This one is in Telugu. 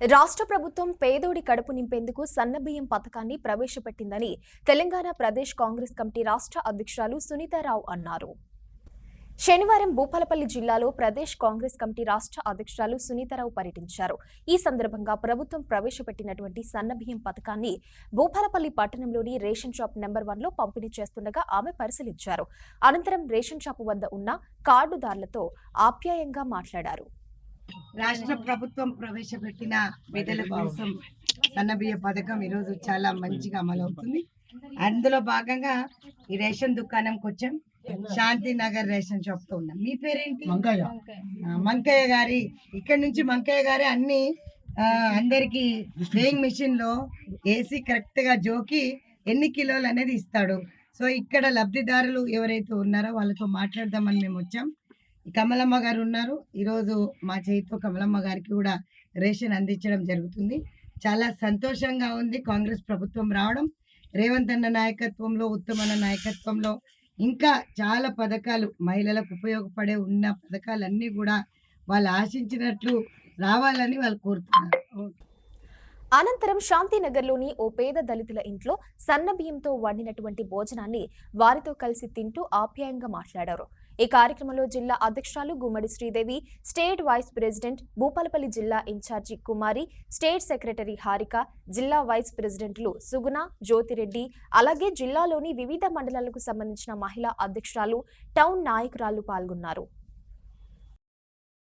రాష్ట్ర ప్రభుత్వం పేదోడి కడుపు నింపేందుకు సన్నబియ్యం పథకాన్ని ప్రవేశపెట్టిందని తెలంగాణ ప్రదేశ్ కాంగ్రెస్ కమిటీ రాష్ట్ర అధ్యక్షురాలు సునీతారావు అన్నారు. శనివారం భూపాలపల్లి జిల్లాలో ప్రదేశ్ కాంగ్రెస్ కమిటీ రాష్ట్ర అధ్యక్షురాలు సునీతారావు పర్యటించారు. ఈ సందర్భంగా ప్రభుత్వం ప్రవేశపెట్టినటువంటి సన్నబియ్యం పథకాన్ని భూపాలపల్లి పట్టణంలోని రేషన్ షాప్ నెంబర్ 1లో పంపిణీ చేస్తుండగా ఆమె పరిశీలించారు. అనంతరం రేషన్ షాపు వద్ద ఉన్న కార్డుదారులతో ఆప్యాయంగా మాట్లాడారు. రాష్ట్ర ప్రభుత్వం ప్రవేశపెట్టిన పేదల కోసం సన్నబియ్య పథకం ఈరోజు చాలా మంచిగా అమలవుతుంది. అందులో భాగంగా ఈ రేషన్ దుకాణంకి వచ్చాం. శాంతినగర్ రేషన్ షాప్ తో ఉన్నాం. మీ పేరేంటి? మంకయ్య గారి ఇక్కడ నుంచి మంకయ్య గారి అన్ని అందరికి వేయింగ్ మిషన్ లో వేసి కరెక్ట్ గా జోకి ఎన్ని కిలోలు అనేది ఇస్తాడు. సో ఇక్కడ లబ్ధిదారులు ఎవరైతే ఉన్నారో వాళ్ళతో మాట్లాడదామని మేము వచ్చాం. కమలమ్మ గారు ఉన్నారు. ఈరోజు మా చేతితో కమలమ్మ గారికి కూడా రేషన్ అందించడం జరుగుతుంది. చాలా సంతోషంగా ఉంది కాంగ్రెస్ ప్రభుత్వం రావడం. రేవంత్ అన్న నాయకత్వంలో, ఉత్తమన్న నాయకత్వంలో ఇంకా చాలా పథకాలు మహిళలకు ఉపయోగపడే ఉన్న పథకాలన్నీ కూడా వాళ్ళు ఆశించినట్లు రావాలని వాళ్ళు కోరుతున్నారు. అనంతరం శాంతినగర్లోని ఓ పేద దళితుల ఇంట్లో సన్నబియ్యంతో వండినటువంటి భోజనాన్ని వారితో కలిసి తింటూ ఆప్యాయంగా మాట్లాడారు. ఈ కార్యక్రమంలో జిల్లా అధ్యక్షురాలు Gummadi Sridevi, state vice president Bhupalpalli జిల్లా ఇన్ఛార్జి కుమారి, స్టేట్ సెక్రటరీ హారిక, జిల్లా వైస్ ప్రెసిడెంట్లు సుగుణ, జ్యోతిరెడ్డి, అలాగే జిల్లాలోని వివిధ మండలాలకు సంబంధించిన మహిళా అధ్యక్షురాలు, టౌన్ నాయకురాలు పాల్గొన్నారు.